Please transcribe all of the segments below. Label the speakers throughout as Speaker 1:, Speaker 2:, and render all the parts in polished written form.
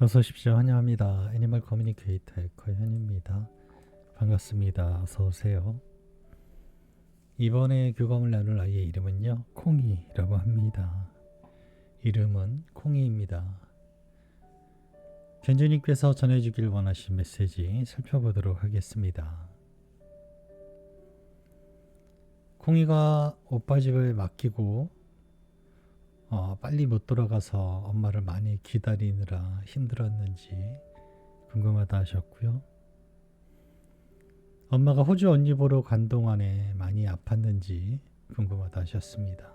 Speaker 1: 어서 오십시오. 환영합니다. 애니멀 커뮤니케이터의 커현입니다. 반갑습니다. 어서 오세요. 이번에 교감을 나눌 아이의 이름은요, 콩이라고 합니다. 이름은 콩이입니다. 견주님께서 전해주길 원하신 메시지 살펴보도록 하겠습니다. 콩이가 오빠 집을 맡기고 빨리 못 돌아가서 엄마를 많이 기다리느라 힘들었는지 궁금하다 하셨고요. 엄마가 호주 언니 보러 간 동안에 많이 아팠는지 궁금하다 하셨습니다.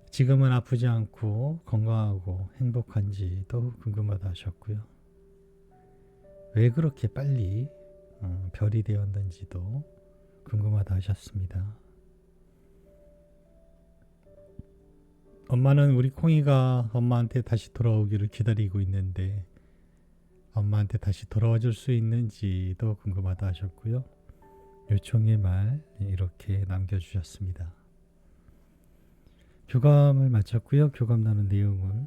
Speaker 1: 지금은 아프지 않고 건강하고 행복한지도 궁금하다 하셨고요. 왜 그렇게 빨리 별이 되었는지도 궁금하다 하셨습니다. 엄마는 우리 콩이가 엄마한테 다시 돌아오기를 기다리고 있는데 엄마한테 다시 돌아와 줄 수 있는지도 궁금하다 하셨고요. 요청의 말 이렇게 남겨주셨습니다. 교감을 마쳤고요. 교감 나눈 내용을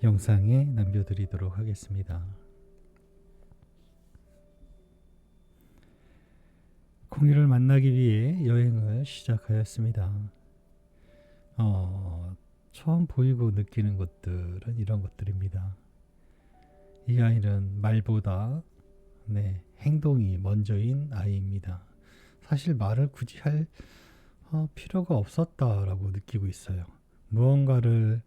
Speaker 1: 영상에 남겨드리도록 하겠습니다. 콩이를 만나기 위해 여행을 시작하였습니다. 처음 보이고 느끼는 것들은 이런 것들입니다. 이 아이는 말보다 행동이 먼저인 아이입니다. 사실 말을 굳이 할 필요가 없었다라고 느끼고 있어요. 무언가를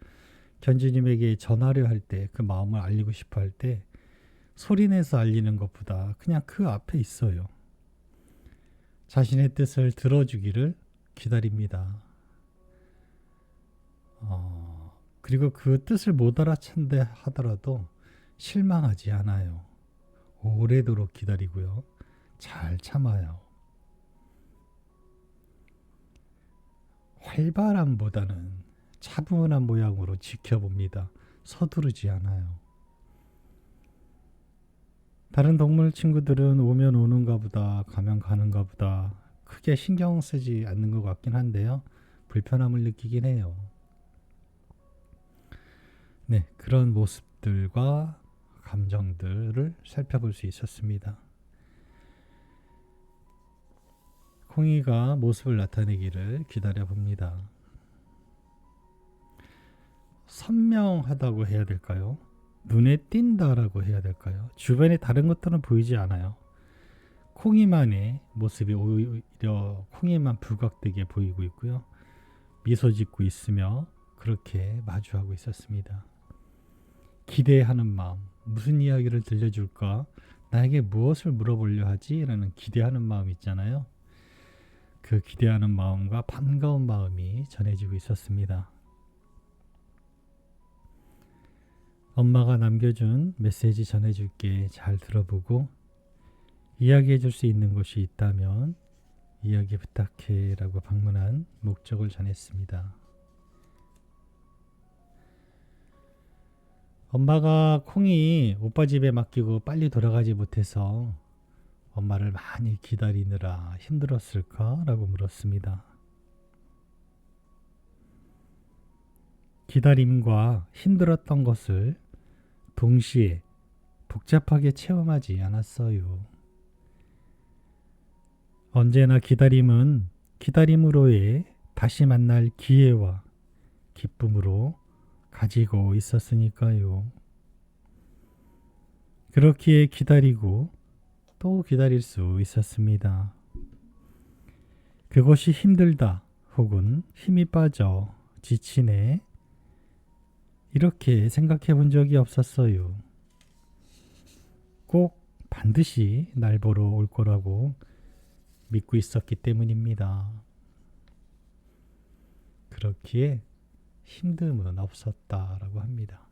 Speaker 1: 견주님에게 전하려 할 때, 그 마음을 알리고 싶어 할 때 소리내서 알리는 것보다 그냥 그 앞에 있어요. 자신의 뜻을 들어주기를 기다립니다. 그리고 그 뜻을 못 알아챈다 하더라도 실망하지 않아요. 오래도록 기다리고요. 잘 참아요. 활발함보다는 차분한 모양으로 지켜봅니다. 서두르지 않아요. 다른 동물 친구들은 오면 오는가 보다, 가면 가는가 보다 크게 신경 쓰지 않는 것 같긴 한데요. 불편함을 느끼긴 해요. 그런 모습들과 감정들을 살펴볼 수 있었습니다. 콩이가 모습을 나타내기를 기다려봅니다. 선명하다고 해야 될까요? 눈에 띈다라고 해야 될까요? 주변에 다른 것들은 보이지 않아요. 콩이만의 모습이 오히려 콩이만 부각되게 보이고 있고요. 미소 짓고 있으며 그렇게 마주하고 있었습니다. 기대하는 마음, 무슨 이야기를 들려줄까? 나에게 무엇을 물어보려 하지? 라는 기대하는 마음 있잖아요. 그 기대하는 마음과 반가운 마음이 전해지고 있었습니다. 엄마가 남겨준 메시지 전해줄게. 잘 들어보고 이야기해 줄 수 있는 곳이 있다면 이야기 부탁해 라고 방문한 목적을 전했습니다. 엄마가 콩이 오빠 집에 맡기고 빨리 돌아가지 못해서 엄마를 많이 기다리느라 힘들었을까? 라고 물었습니다. 기다림과 힘들었던 것을 동시에 복잡하게 체험하지 않았어요. 언제나 기다림은 기다림으로의 다시 만날 기회와 기쁨으로 가지고 있었으니까요. 그렇기에 기다리고 또 기다릴 수 있었습니다. 그것이 힘들다 혹은 힘이 빠져 지치네 이렇게 생각해 본 적이 없었어요. 꼭 반드시 날 보러 올 거라고 믿고 있었기 때문입니다. 그렇기에 힘듦은 없었다라고 합니다.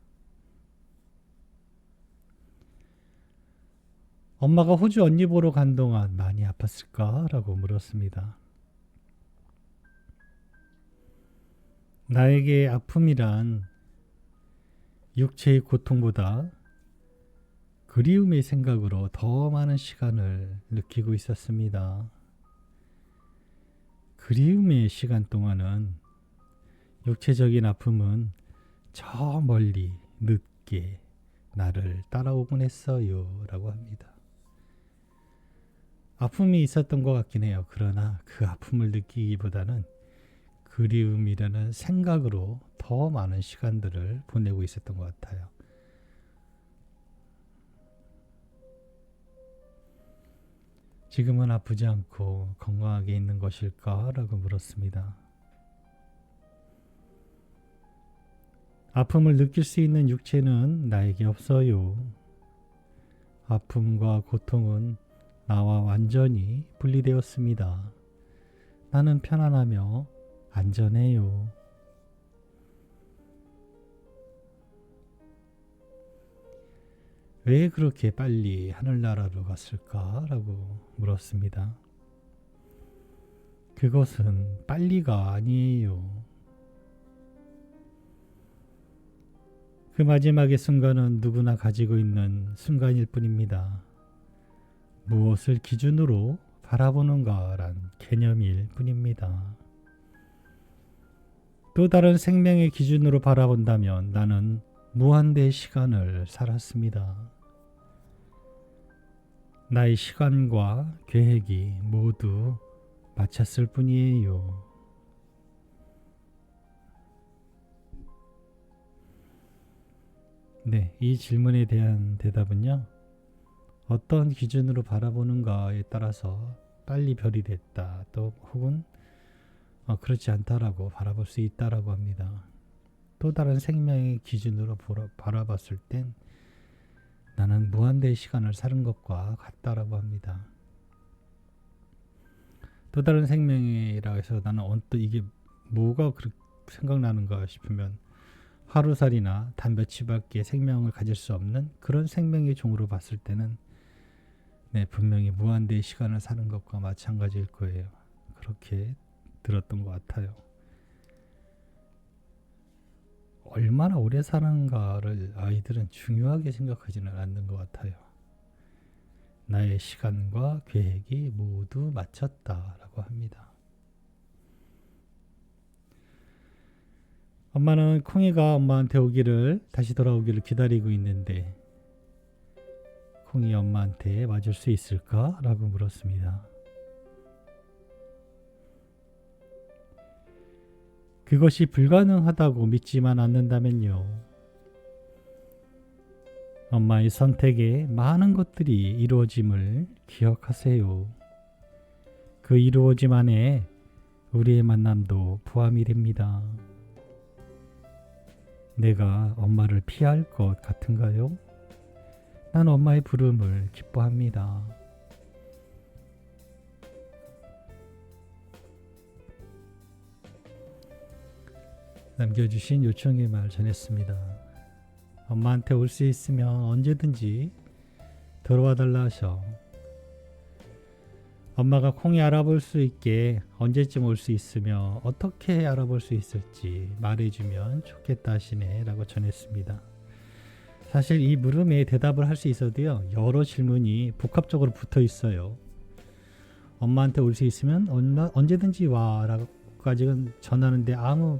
Speaker 1: 엄마가 호주 언니 보러 간 동안 많이 아팠을까? 라고 물었습니다. 나에게 아픔이란 육체의 고통보다 그리움의 생각으로 더 많은 시간을 느끼고 있었습니다. 그리움의 시간 동안은 육체적인 아픔은 저 멀리 있게 나를 따라오곤 했어요 라고 합니다. 아픔이 있었던 것 같긴 해요. 그러나 그 아픔을 느끼기보다는 그리움이라는 생각으로 더 많은 시간들을 보내고 있었던 것 같아요. 지금은 아프지 않고 건강하게 있는 것일까? 라고 물었습니다. 아픔을 느낄 수 있는 육체는 나에게 없어요. 아픔과 고통은 나와 완전히 분리되었습니다. 나는 편안하며 안전해요. 왜 그렇게 빨리 하늘나라로 갔을까? 라고 물었습니다. 그것은 빨리가 아니에요. 그 마지막의 순간은 누구나 가지고 있는 순간일 뿐입니다. 무엇을 기준으로 바라보는가란 개념일 뿐입니다. 또 다른 생명의 기준으로 바라본다면 나는 무한대의 시간을 살았습니다. 나의 시간과 계획이 모두 마쳤을 뿐이에요. 네, 이 질문에 대한 대답은요. 어떤 기준으로 바라보는가에 따라서 빨리 별이 됐다, 또 혹은 그렇지 않다라고 바라볼 수 있다라고 합니다. 또 다른 생명의 기준으로 바라봤을 땐 나는 무한대의 시간을 사는 것과 같다라고 합니다. 또 다른 생명이라고 해서 나는 언뜻 이게 뭐가 생각나는가 싶으면 하루살이나 단 며칠밖에 생명을 가질 수 없는 그런 생명의 종으로 봤을 때는 네, 분명히 무한대의 시간을 사는 것과 마찬가지일 거예요. 그렇게 들었던 것 같아요. 얼마나 오래 사는가를 아이들은 중요하게 생각하지는 않는 것 같아요. 나의 시간과 계획이 모두 마쳤다라고 합니다. 엄마는 콩이가 엄마한테 다시 돌아오기를 기다리고 있는데 콩이 엄마한테 와줄 수 있을까? 라고 물었습니다. 그것이 불가능하다고 믿지만 않는다면요. 엄마의 선택에 많은 것들이 이루어짐을 기억하세요. 그 이루어짐 안에 우리의 만남도 포함이 됩니다. 내가 엄마를 피할 것 같은가요? 난 엄마의 부름을 기뻐합니다. 남겨주신 요청의 말 전했습니다. 엄마한테 올 수 있으면 언제든지 들어와 달라 하셔. 엄마가 콩이 알아볼 수 있게 언제쯤 올 수 있으며 어떻게 알아볼 수 있을지 말해주면 좋겠다 하시네 라고 전했습니다. 사실 이 물음에 대답을 할 수 있어도요, 여러 질문이 복합적으로 붙어 있어요. 엄마한테 올 수 있으면 언제든지 와 라고까지는 전하는데 아무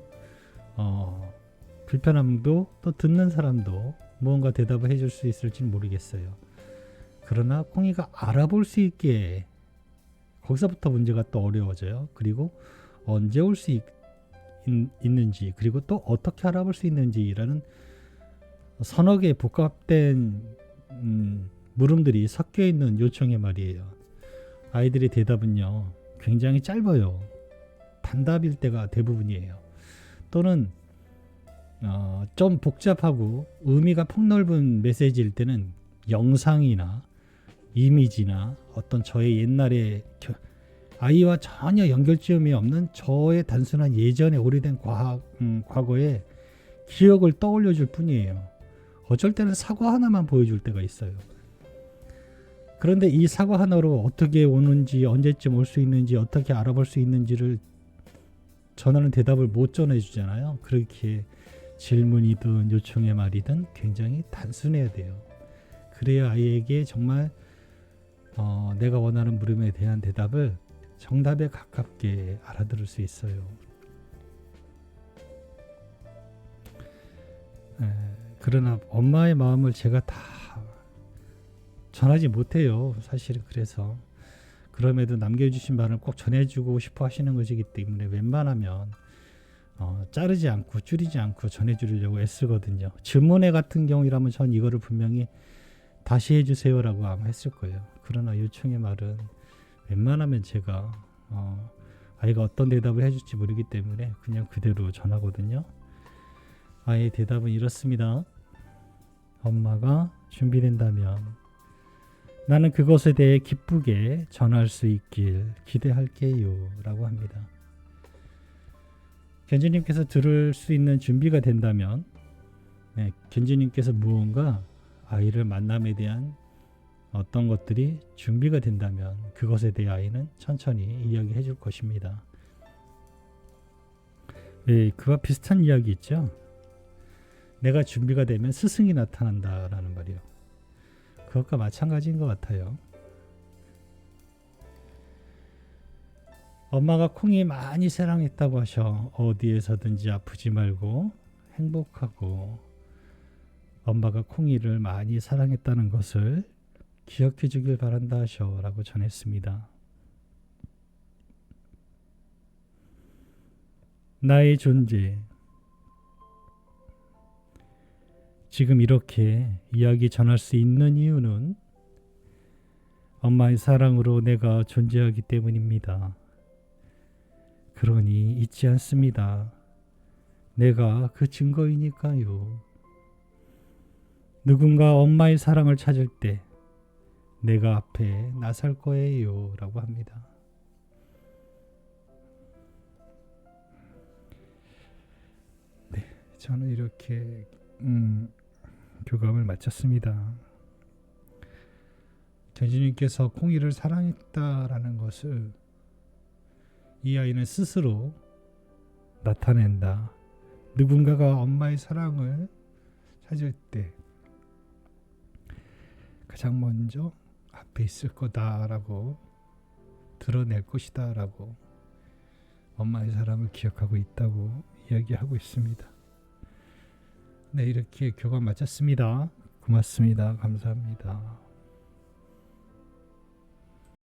Speaker 1: 불편함도 또 듣는 사람도 무언가 대답을 해줄 수 있을지는 모르겠어요. 그러나 콩이가 알아볼 수 있게 거기서부터 문제가 또 어려워져요. 그리고 언제 올 수 있는지 그리고 또 어떻게 알아볼 수 있는지라는 서너 개의 복합된 물음들이 섞여 있는 요청의 말이에요. 아이들의 대답은요 굉장히 짧아요. 단답일 때가 대부분이에요. 또는 좀 복잡하고 의미가 폭넓은 메시지일 때는 영상이나 이미지나 어떤 저의 옛날에 아이와 전혀 연결점이 없는 저의 단순한 예전의 오래된 과거의 기억을 떠올려 줄 뿐이에요. 어쩔 때는 사과 하나만 보여줄 때가 있어요. 그런데 이 사과 하나로 어떻게 오는지, 언제쯤 올 수 있는지, 어떻게 알아볼 수 있는지를 전하는 대답을 못 전해주잖아요. 그렇게 질문이든 요청의 말이든 굉장히 단순해야 돼요. 그래야 아이에게 정말 내가 원하는 물음에 대한 대답을 정답에 가깝게 알아들을 수 있어요. 그러나 엄마의 마음을 제가 다 전하지 못해요. 사실은. 그래서 그럼에도 남겨주신 말을 꼭 전해주고 싶어 하시는 것이기 때문에 웬만하면 자르지 않고 줄이지 않고 전해주려고 애쓰거든요. 증문회 같은 경우라면 전 이거를 분명히 다시 해주세요라고 아마 했을 거예요. 그러나 요청의 말은 웬만하면 제가 아이가 어떤 대답을 해줄지 모르기 때문에 그냥 그대로 전하거든요. 아이의 대답은 이렇습니다. 엄마가 준비된다면 나는 그것에 대해 기쁘게 전할 수 있길 기대할게요 라고 합니다. 견주님께서 들을 수 있는 준비가 된다면 견주님께서 무언가 아이를 만남에 대한 어떤 것들이 준비가 된다면 그것에 대해 아이는 천천히 이야기해 줄 것입니다. 그와 비슷한 이야기 있죠. 내가 준비가 되면 스승이 나타난다라는 말이요. 그것과 마찬가지인 것 같아요. 엄마가 콩이 많이 사랑했다고 하셔. 어디에서든지 아프지 말고 행복하고 엄마가 콩이를 많이 사랑했다는 것을 기억해 주길 바란다 하셔 라고 전했습니다. 나의 존재, 지금 이렇게 이야기 전할 수 있는 이유는 엄마의 사랑으로 내가 존재하기 때문입니다. 그러니 잊지 않습니다. 내가 그 증거이니까요. 누군가 엄마의 사랑을 찾을 때 내가 앞에 나설 거예요 라고 합니다. 네, 저는 이렇게 교감을 마쳤습니다. 견주님께서 콩이를 사랑했다라는 것을 이 아이는 스스로 나타낸다. 누군가가 엄마의 사랑을 찾을 때 가장 먼저 앞에 있을 거다라고 드러낼 것이다라고 엄마의 사랑을 기억하고 있다고 이야기하고 있습니다. 네, 이렇게 교감 마쳤습니다. 고맙습니다. 감사합니다.